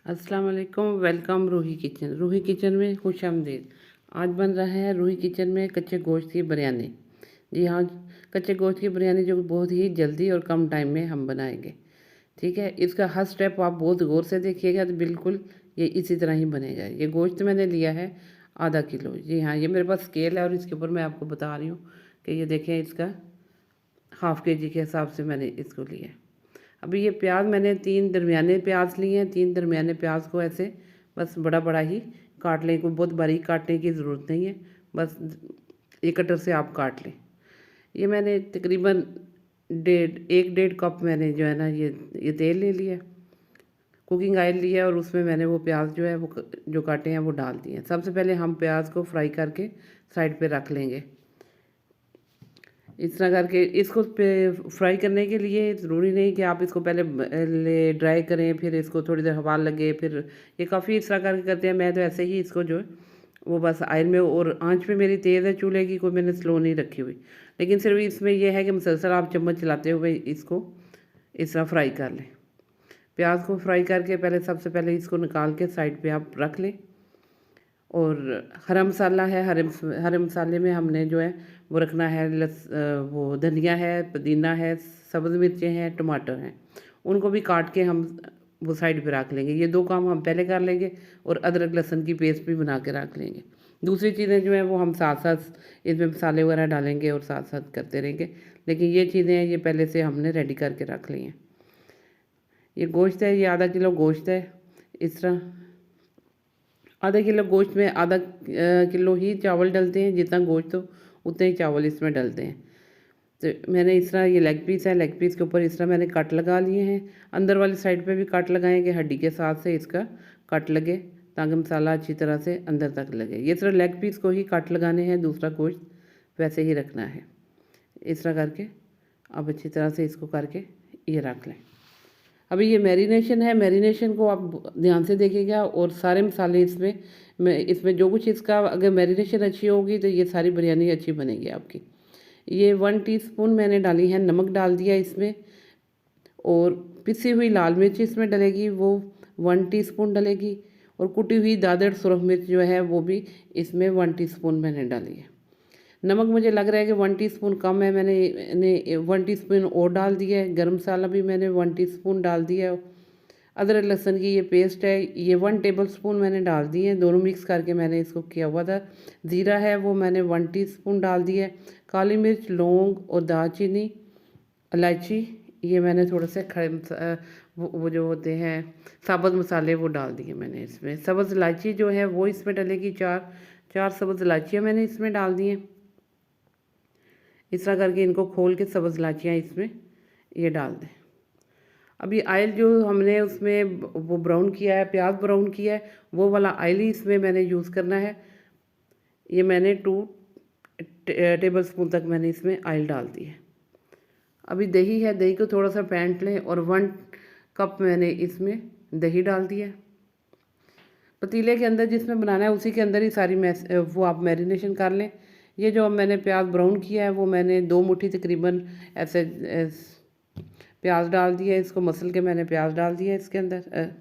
अस्सलाम वालेकुम। Welcome Roohi Kitchen. Roohi Kitchen में खुश आमदीद। आज बन रहा है रूही किचन में कच्चे गोश्त की बिरयानी। जी हाँ, कच्चे गोश्त की बिरयानी जो बहुत ही जल्दी और कम टाइम में हम बनाएंगे। ठीक है, इसका हर स्टेप आप बहुत गौर से देखिएगा तो बिल्कुल ये इसी तरह ही बनेगा। ये गोश्त मैंने लिया है आधा किलो। जी हाँ, ये मेरे पास स्केल है और इसके ऊपर मैं आपको बता रही हूँ कि ये देखें, इसका हाफ़ के जी के हिसाब से मैंने इसको लिया है। अभी ये प्याज मैंने 3 दरमियाने प्याज लिए हैं। 3 दरमियाने प्याज को ऐसे बस बड़ा बड़ा ही काट लें, कोई बहुत बारीक काटने की ज़रूरत नहीं है, बस एक कटर से आप काट लें। ये मैंने तकरीबन 1.5 कप मैंने जो है ना ये तेल ले लिया, कुकिंग ऑयल लिया और उसमें मैंने वो प्याज जो है वो जो काटे हैं वो डाल दिए। सबसे पहले हम प्याज को फ्राई करके साइड पे रख लेंगे। इस तरह करके इसको फ्राई करने के लिए ज़रूरी नहीं कि आप इसको पहले ड्राई करें, फिर इसको थोड़ी देर हवा लगे, फिर ये काफ़ी इस तरह करके करते हैं। मैं तो ऐसे ही इसको जो है वो बस ऑयल में, और आंच पे मेरी तेज़ है चूल्हे की, कोई मैंने स्लो नहीं रखी हुई। लेकिन सिर्फ इसमें यह है कि मुसलसल आप चम्मच चलाते हुए इसको इस तरह फ्राई कर लें। प्याज को फ्राई करके सबसे पहले इसको निकाल के साइड पर आप रख लें। और हरा मसाला है, हरे मसाले में हमने जो है वो रखना है वो धनिया है, पुदीना है, सब्ज़ मिर्चें हैं, टमाटर हैं। उनको भी काट के हम वो साइड पे रख लेंगे। ये 2 काम हम पहले कर लेंगे और अदरक लहसुन की पेस्ट भी बना के रख लेंगे। दूसरी चीज़ें जो हैं वो हम साथ-साथ इसमें मसाले वगैरह डालेंगे और साथ-साथ करते रहेंगे। लेकिन ये चीज़ें हैं ये पहले से हमने रेडी करके रख ली हैं। ये गोश्त है, ये आधा किलो गोश्त है। इस तरह आधा किलो गोश्त में आधा किलो ही चावल डलते हैं। जितना गोश्त हो उतने ही चावल इसमें डलते हैं। तो मैंने इस तरह ये लेग पीस है, लेग पीस के ऊपर इस तरह मैंने कट लगा लिए हैं। अंदर वाली साइड पे भी कट लगाएंगे, हड्डी के साथ से इसका कट लगे ताकि मसाला अच्छी तरह से अंदर तक लगे। ये सिर्फ लेग पीस को ही कट लगाने हैं, दूसरा गोश्त वैसे ही रखना है। इस तरह करके अब अच्छी तरह से इसको करके ये रख लें। अभी ये मैरिनेशन है, मैरिनेशन को आप ध्यान से देखिएगा और सारे मसाले इसमें जो कुछ इसका अगर मैरिनेशन अच्छी होगी तो ये सारी बिरयानी अच्छी बनेगी आपकी। ये 1 टीस्पून मैंने डाली है नमक डाल दिया इसमें, और पिसी हुई लाल मिर्च इसमें डलेगी, वो 1 टीस्पून डलेगी, और कुटी हुई दादर सुरख मिर्च जो है वो भी इसमें 1 टीस्पून मैंने डाली है। नमक मुझे लग रहा है कि 1 टीस्पून कम है, मैंने 1 टीस्पून और डाल दिया है। गरम मसाला भी मैंने 1 टीस्पून डाल दिया है। अदरक लहसुन की ये पेस्ट है, ये 1 टेबलस्पून मैंने डाल दी है। दोनों मिक्स करके मैंने इसको किया हुआ था। ज़ीरा है वो मैंने 1 टीस्पून डाल दिया है। काली मिर्च, लौंग और दालचीनी, इलायची, ये मैंने थोड़े से वो जो होते हैं साबुत मसाले वो डाल दिए मैंने इसमें। सब्ज़ इलायची जो है वो इसमें डलेगी, चार सब्ज़ इलायचियाँ मैंने इसमें डाल दी हैं। इस तरह करके इनको खोल के सब्ज़ इलायचियाँ इसमें ये डाल दें। अभी ऑयल जो हमने उसमें वो ब्राउन किया है, प्याज ब्राउन किया है, वो वाला ऑयल ही इसमें मैंने यूज़ करना है। ये मैंने 2 टेबलस्पून तक मैंने इसमें ऑयल डाल दी है। अभी दही है, दही को थोड़ा सा फेंट लें और 1 कप मैंने इसमें दही डाल दिया। पतीले के अंदर जिसमें बनाना है उसी के अंदर ही सारी वो आप मैरिनेशन कर लें। ये जो मैंने प्याज ब्राउन किया है वो मैंने 2 मुट्ठी तकरीबन ऐसे प्याज डाल दिया। इसको मसल के मैंने प्याज डाल दिया इसके अंदर।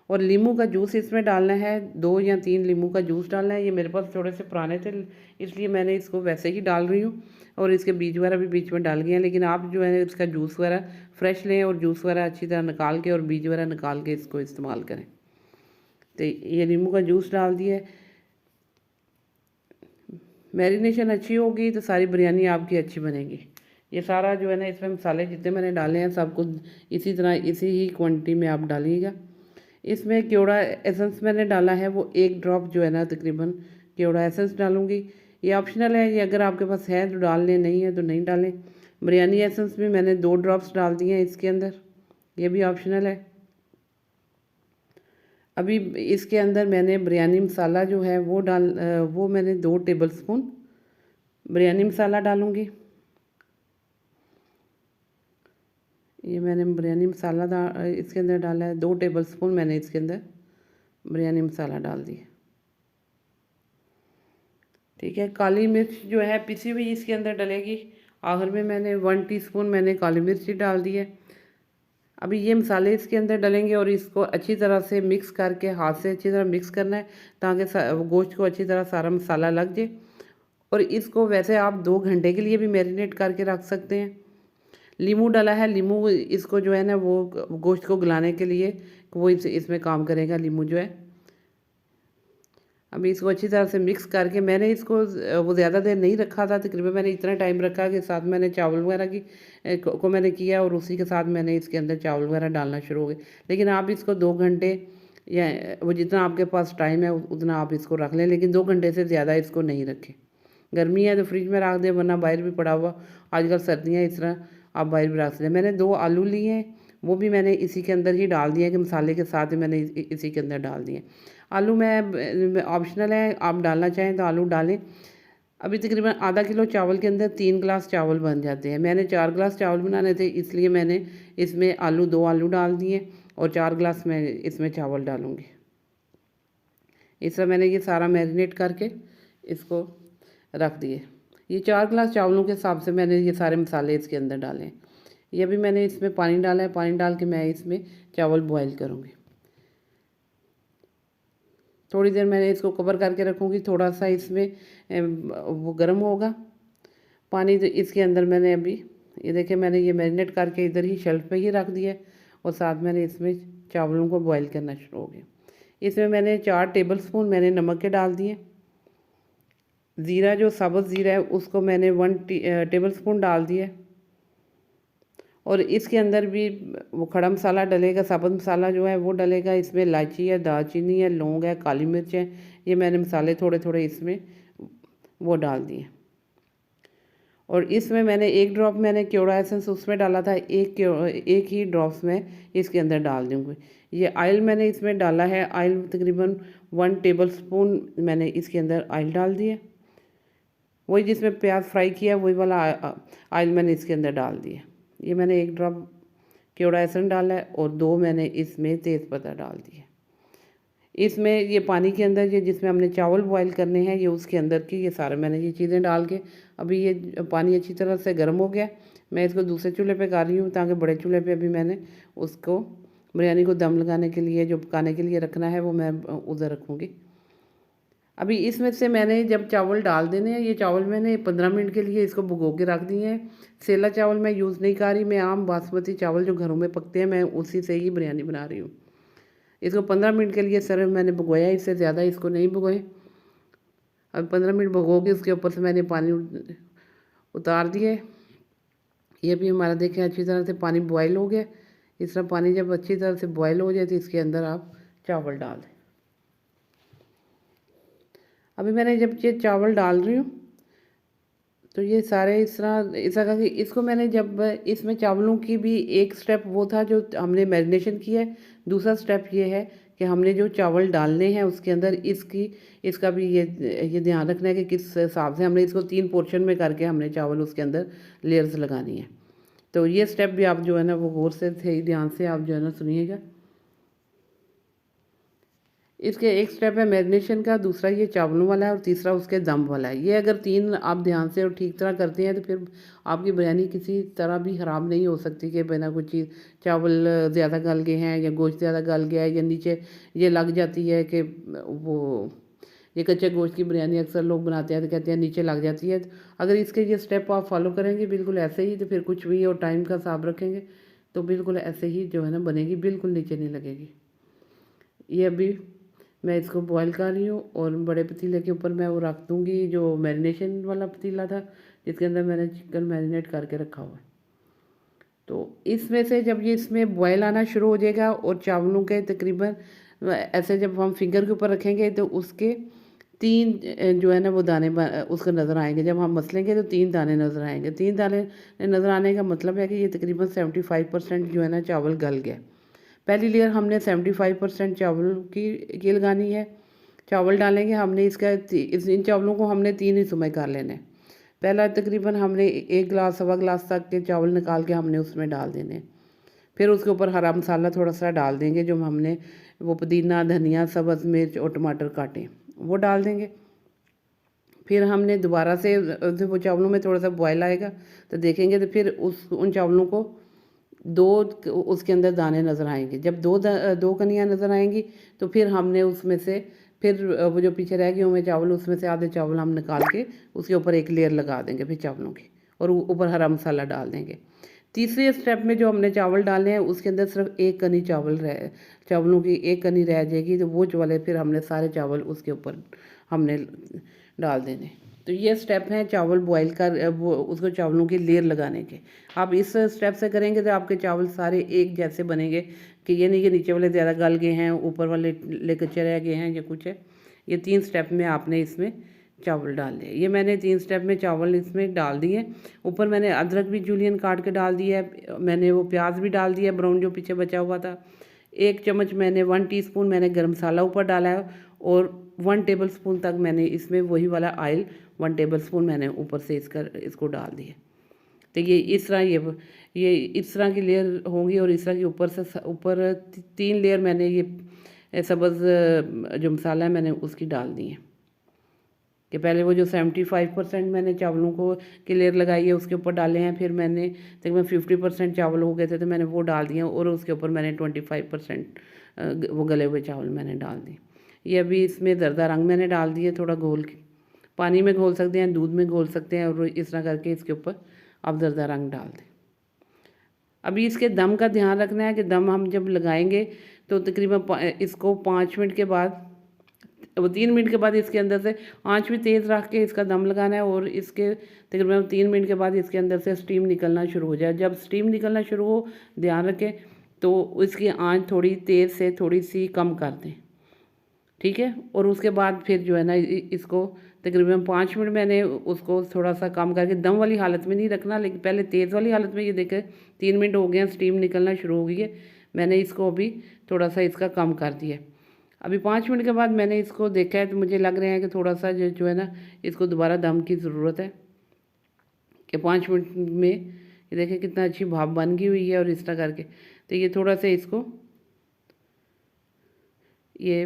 और नींबू का जूस इसमें डालना है, 2 या 3 नींबू का जूस डालना है। ये मेरे पास थोड़े से पुराने थे इसलिए मैंने इसको वैसे ही डाल रही हूँ, और इसके बीज वगैरह भी बीच में डाल गए हैं। लेकिन आप जो है इसका जूस वगैरह फ्रेश लें और जूस वगैरह अच्छी तरह निकाल के और बीज वगैरह निकाल के इसको इस्तेमाल करें। तो ये नींबू का जूस डाल दिया। मैरिनेशन अच्छी होगी तो सारी बिरयानी आपकी अच्छी बनेगी। ये सारा जो है ना इसमें मसाले जितने मैंने डाले हैं सब कुछ इसी तरह इसी ही क्वांटिटी में आप डालिएगा। इसमें केवड़ा एसेंस मैंने डाला है वो 1 ड्रॉप जो है ना तकरीबन केवड़ा एसेंस डालूँगी। ये ऑप्शनल है, ये अगर आपके पास है तो डाल लें, नहीं है तो नहीं डालें। बिरयानी एसेंस भी मैंने 2 ड्रॉप्स डाल दिए हैं इसके अंदर, ये भी ऑप्शनल है। अभी इसके अंदर मैंने बिरयानी मसाला जो है वो मैंने 2 टेबलस्पून बिरयानी मसाला डालूँगी। ये मैंने बिरयानी मसाला इसके अंदर डाला है, 2 टेबलस्पून मैंने इसके अंदर बिरयानी मसाला डाल दिया। ठीक है, काली मिर्च जो है पिसी हुई इसके अंदर डलेगी। आखिर में मैंने 1 टीस्पून मैंने काली मिर्च डाल दी है। अभी ये मसाले इसके अंदर डलेंगे और इसको अच्छी तरह से मिक्स करके हाथ से अच्छी तरह मिक्स करना है ताकि गोश्त को अच्छी तरह सारा मसाला लग जाए। और इसको वैसे आप 2 घंटे के लिए भी मैरिनेट करके रख सकते हैं। लीमू डाला है, लीमू इसको जो है ना वो गोश्त को गलाने के लिए वो इसमें काम करेगा लीमू जो है। अभी इसको अच्छी तरह से मिक्स करके मैंने इसको वो ज़्यादा देर नहीं रखा था, तकरीबन मैंने इतना टाइम रखा कि साथ मैंने चावल वगैरह की को मैंने किया और उसी के साथ मैंने इसके अंदर चावल वगैरह डालना शुरू हो गए। लेकिन आप इसको 2 घंटे या वो जितना आपके पास टाइम है उतना आप इसको रख लें, लेकिन 2 घंटे से ज़्यादा इसको नहीं रखें। गर्मी है तो फ्रिज में रख दें, वरना बाहर भी पड़ा हुआ, आजकल सर्दियाँ इस तरह आप बाहर भी रख सकते हैं। मैंने 2 आलू लिए हैं, वो भी मैंने इसी के अंदर ही डाल दिए कि मसाले के साथ ही मैंने इसी के अंदर डाल दिए। आलू मैं ऑप्शनल है, आप डालना चाहें तो आलू डालें। अभी तकरीबन आधा किलो चावल के अंदर 3 गिलास चावल बन जाते हैं। मैंने 4 गिलास चावल बनाने थे, इसलिए मैंने इसमें 2 आलू डाल दिए और 4 गिलास मैं इसमें चावल डालूँगी। इस तरह मैंने ये सारा मैरिनेट करके इसको रख दिए। ये 4 गिलास चावलों के हिसाब से मैंने ये सारे मसाले इसके अंदर डाले हैं। ये भी मैंने इसमें पानी डाला है, पानी डाल के मैं इसमें चावल बॉयल करूँगी। थोड़ी देर मैंने इसको कवर करके रखूँगी, थोड़ा सा इसमें वो गर्म होगा पानी। तो इसके अंदर मैंने अभी ये देखिए मैंने ये मैरिनेट करके इधर ही शेल्फ पे ही रख दिया और साथ मैंने इसमें चावलों को बॉयल करना शुरू हो गया। इसमें मैंने 4 टेबलस्पून मैंने नमक के डाल दिए। ज़ीरा जो साबुत ज़ीरा है उसको मैंने 1 टेबलस्पून डाल दिया। और इसके अंदर भी वो खड़ा मसाला डलेगा, साबुत मसाला जो है वो डलेगा। इसमें इलायची है, दालचीनी है, लौंग है, काली मिर्च है। ये मैंने मसाले थोड़े थोड़े इसमें वो डाल दिए। और इसमें मैंने 1 ड्रॉप मैंने केवड़ा एसेंस उसमें डाला था, एक ही ड्रॉप्स में इसके अंदर डाल दूँगी। ये ऑयल मैंने इसमें डाला है, ऑयल तकरीबन 1 टेबलस्पून मैंने इसके अंदर ऑयल डाल दिया। वही जिसमें प्याज फ्राई किया वही वाला ऑयल मैंने इसके अंदर डाल दिया। ये मैंने 1 ड्रॉप केवड़ा एसेंस डाला है और 2 मैंने इसमें तेज़पत्ता डाल दिया। इसमें ये पानी के अंदर ये जिसमें हमने चावल बॉयल करने हैं ये उसके अंदर की ये सारे मैंने ये चीज़ें डाल के अभी ये पानी अच्छी तरह से गर्म हो गया। मैं इसको दूसरे चूल्हे पे कर रही हूँ ताकि बड़े चूल्हे पे अभी मैंने उसको बिरयानी को दम लगाने के लिए जो पकाने के लिए रखना है वो मैं उधर रखूँगी। अभी इसमें से मैंने जब चावल डाल देने हैं, ये चावल मैंने 15 मिनट के लिए इसको भिगो के रख दिए हैं। सेला चावल मैं यूज़ नहीं कर रही, मैं आम बासमती चावल जो घरों में पकते हैं मैं उसी से ही बिरयानी बना रही हूँ। इसको 15 मिनट के लिए सिर्फ मैंने भिगोया, इससे ज़्यादा इसको नहीं भिगोए। अब 15 मिनट भिगो के उसके ऊपर से मैंने पानी उतार दिए। ये भी हमारा देखें अच्छी तरह से पानी बॉयल हो गया। इस तरह पानी जब अच्छी तरह से बॉयल हो जाए तो इसके अंदर आप चावल डाल दें। अभी मैंने जब ये चावल डाल रही हूँ तो ये सारे इस तरह करके इसको मैंने जब इसमें चावलों की भी एक स्टेप वो था जो हमने मैरिनेशन किया है, दूसरा स्टेप ये है कि हमने जो चावल डालने हैं उसके अंदर इसका भी ये ध्यान रखना है कि किस हिसाब से हमने इसको 3 पोर्शन में करके हमने चावल उसके अंदर लेयर्स लगानी है। तो ये स्टेप भी आप जो है ना वो गौर से सही ध्यान से आप जो है ना सुनिएगा। इसके एक स्टेप है मैरिनेशन का, दूसरा ये चावलों वाला है और तीसरा उसके दम वाला है। ये अगर 3 आप ध्यान से और ठीक तरह करते हैं तो फिर आपकी बिरयानी किसी तरह भी ख़राब नहीं हो सकती कि बिना कुछ चीज़ चावल ज़्यादा गल गए हैं या गोश्त ज़्यादा गल गया है या नीचे ये लग जाती है कि वो ये कच्चे गोश्त की बिरयानी अक्सर लोग बनाते हैं तो कहते हैं नीचे लग जाती है। अगर इसके ये स्टेप आप फॉलो करेंगे बिल्कुल ऐसे ही तो फिर कुछ भी और टाइम का हिसाब रखेंगे तो बिल्कुल ऐसे ही जो है ना बनेगी, बिल्कुल नीचे नहीं लगेगी। ये अभी मैं इसको बॉईल कर रही हूँ और बड़े पतीले के ऊपर मैं वो रख दूँगी जो मैरिनेशन वाला पतीला था जिसके अंदर मैंने चिकन मैरिनेट करके रखा हुआ है। तो इसमें से जब ये इसमें बॉयल आना शुरू हो जाएगा और चावलों के तकरीबन ऐसे जब हम फिंगर के ऊपर रखेंगे तो उसके 3 जो है ना वो दाने उसको नज़र आएंगे। जब हम मसलेंगे तो 3 दाने नज़र आएंगे। 3 दाने नज़र आने का मतलब है कि ये तकरीबन 75% जो है ना चावल गल गया। पहली लेयर हमने 75% चावल की लगानी है। चावल डालेंगे हमने इन चावलों को हमने 3 हिस्सों में कर लेना है। पहला तकरीबन हमने 1 गिलास सवा गिलास तक के चावल निकाल के हमने उसमें डाल देने हैं। फिर उसके ऊपर हरा मसाला थोड़ा सा डाल देंगे, जो हमने वो पुदीना, धनिया, सब्ज़ मिर्च और टमाटर काटे वो डाल देंगे। फिर हमने दोबारा से वो चावलों में थोड़ा सा बॉयल आएगा तो देखेंगे तो फिर उन चावलों को दो उसके अंदर दाने नज़र आएंगे। जब दो कनियाँ नज़र आएंगी तो फिर हमने उसमें से फिर वो जो पीछे रह गए हुए चावल उसमें से आधे चावल हम निकाल के उसके ऊपर एक लेयर लगा देंगे फिर चावलों की, और ऊपर हरा मसाला डाल देंगे। तीसरे स्टेप में जो हमने चावल डालने हैं उसके अंदर सिर्फ एक कनी चावलों की एक कनी रह जाएगी, तो वो वाले फिर हमने सारे चावल उसके ऊपर हमने डाल देने। तो ये स्टेप हैं चावल बॉईल कर वो उसको चावलों की लेयर लगाने के। आप इस स्टेप से करेंगे तो आपके चावल सारे एक जैसे बनेंगे, कि ये नहीं कि नीचे वाले ज़्यादा गल गए हैं ऊपर वाले कच्चे रह गए हैं या कुछ है। ये 3 स्टेप में आपने इसमें चावल डाल दिए। ये मैंने 3 स्टेप में चावल इसमें डाल दिए। ऊपर मैंने अदरक भी जूलियन काट के डाल दिया है, मैंने वो प्याज भी डाल दिया ब्राउन जो पीछे बचा हुआ था। 1 चम्मच मैंने 1 टीस्पून मैंने गरम मसाला ऊपर डाला है, और 1 टेबल स्पून तक मैंने इसमें वही वाला ऑयल 1 टेबल स्पून मैंने ऊपर से इसको डाल दिया। तो ये इस तरह ये इस तरह की लेयर होंगी, और इस तरह की ऊपर 3 लेयर मैंने ये सब्ज़ जो मसाला है मैंने उसकी डाल दी है। कि पहले वो जो 75% मैंने चावलों को की लेयर लगाई है उसके ऊपर डाले हैं, फिर मैंने तकरीबन 50% चावल हो गए थे तो मैंने वो डाल दिए, और उसके ऊपर मैंने 25% वो गले हुए चावल मैंने डाल दिए। ये अभी इसमें ज़रदा रंग मैंने डाल दिए थोड़ा घोल के, पानी में घोल सकते हैं, दूध में घोल सकते हैं, और इस तरह करके इसके ऊपर आप ज़रदा रंग डाल दें। अभी इसके दम का ध्यान रखना है कि दम हम जब लगाएंगे तो तकरीबन इसको 5 मिनट के बाद, वो 3 मिनट के बाद इसके अंदर से आंच भी तेज़ रख के इसका दम लगाना है, और इसके तकरीबन 3 मिनट के बाद इसके अंदर से स्टीम निकलना शुरू हो जाए। जब स्टीम निकलना शुरू हो ध्यान रखें तो इसकी आंच थोड़ी तेज़ से थोड़ी सी कम कर दें, ठीक है। और उसके बाद फिर जो है ना इसको तकरीबन 5 मिनट मैंने उसको थोड़ा सा कम करके, दम वाली हालत में नहीं रखना, लेकिन पहले तेज़ वाली हालत में, ये देखें 3 मिनट हो गए हैं, स्टीम निकलना शुरू हो गई है। मैंने इसको अभी थोड़ा सा इसका कम कर दिया। अभी 5 मिनट के बाद मैंने इसको देखा है तो मुझे लग रहा है कि थोड़ा सा जो है ना इसको दोबारा दम की ज़रूरत है, कि 5 मिनट में ये देखें कितना अच्छी भाप बन गई हुई है। और इस तरह करके तो ये थोड़ा सा इसको ये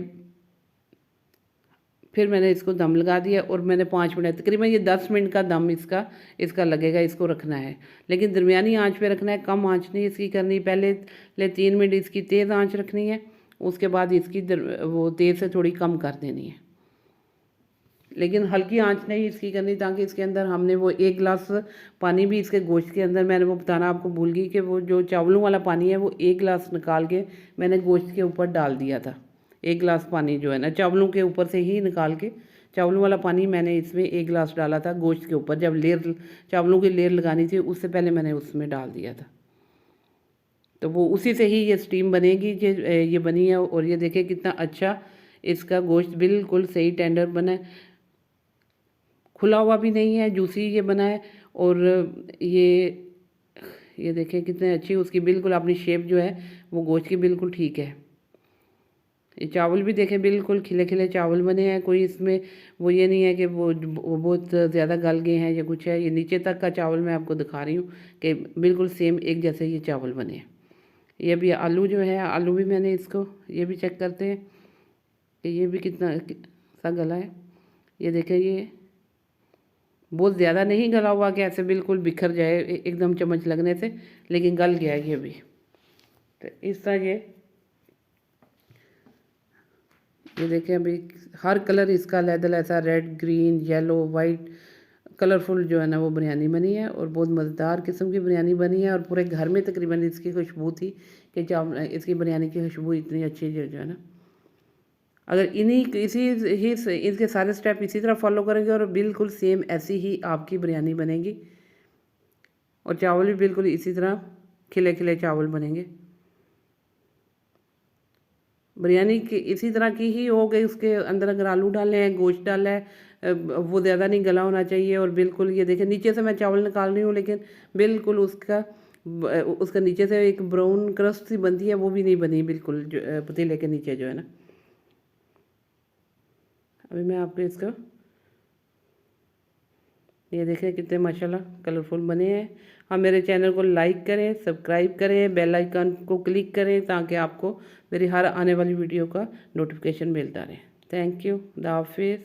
फिर मैंने इसको दम लगा दिया, और मैंने 5 मिनट तकरीबन ये 10 मिनट का दम इसका लगेगा, इसको रखना है। लेकिन दरमियानी आंच पे रखना है, कम आंच नहीं इसकी करनी। पहले 3 मिनट इसकी तेज़ आंच रखनी है, उसके बाद इसकी वो तेज़ से थोड़ी कम कर देनी है, लेकिन हल्की आंच नहीं इसकी करनी, ताकि इसके अंदर हमने वो 1 गिलास पानी भी इसके गोश्त के अंदर, मैंने वो बताना आपको भूल गई कि वो जो चावलों वाला पानी है वो 1 गिलास निकाल के मैंने गोश्त के ऊपर डाल दिया था। 1 गिलास पानी जो है ना चावलों के ऊपर से ही निकाल के, चावलों वाला पानी मैंने इसमें 1 गिलास डाला था गोश्त के ऊपर। जब चावलों की लेयर लगानी थी उससे पहले मैंने उसमें डाल दिया था, तो वो उसी से ही ये स्टीम बनेगी। ये बनी है, और ये देखें कितना अच्छा इसका गोश्त बिल्कुल सही टेंडर बना है, खुला हुआ भी नहीं है, जूसी ये बना है। और ये देखें कितने अच्छी उसकी बिल्कुल अपनी शेप जो है वो गोश्त की बिल्कुल ठीक है। ये चावल भी देखें बिल्कुल खिले खिले चावल बने हैं, कोई इसमें वो ये नहीं है कि वो बहुत ज़्यादा गल गए हैं या कुछ है। ये नीचे तक का चावल मैं आपको दिखा रही हूँ कि बिल्कुल सेम एक जैसे ये चावल बने हैं। ये भी आलू जो है, आलू भी मैंने इसको ये भी चेक करते हैं कि ये भी कितना सा गला है। ये देखें ये बहुत ज़्यादा नहीं गला हुआ कि ऐसे बिल्कुल बिखर जाए एकदम चम्मच लगने से, लेकिन गल गया ये भी। तो इस तरह ये देखें अभी हर कलर इसका अलग ऐसा red, green, yellow, white colourful जो है ना वो बिरयानी बनी है, और बहुत मज़ेदार किस्म की बिरयानी बनी है। और पूरे घर में तकरीबन इसकी खुशबू थी कि इसकी बिरयानी की खुशबू इतनी अच्छी जो है ना, अगर इसके सारे स्टेप इसी तरह फॉलो करेंगे और बिल्कुल सेम ऐसी ही आपकी बिरयानी बनेगी, और चावल भी बिल्कुल इसी तरह खिले खिले चावल बनेंगे। बिरयानी की इसी तरह की ही हो गई। उसके अंदर अगर आलू डाले हैं, गोश्त डाला है, वो ज़्यादा नहीं गला होना चाहिए। और बिल्कुल ये देखें नीचे से मैं चावल निकाल रही हूँ, लेकिन बिल्कुल उसका नीचे से एक ब्राउन क्रस्ट सी बनती है, वो भी नहीं बनी बिल्कुल पतीले के नीचे जो है ना। अभी मैं आपको इसका ये देखें कितने माशाल्लाह कलरफुल बने हैं। हाँ, मेरे चैनल को लाइक करें, सब्सक्राइब करें, बेल आइकन को क्लिक करें, ताकि आपको मेरी हर आने वाली वीडियो का नोटिफिकेशन मिलता रहे। थैंक यू, खुदा हाफिज़।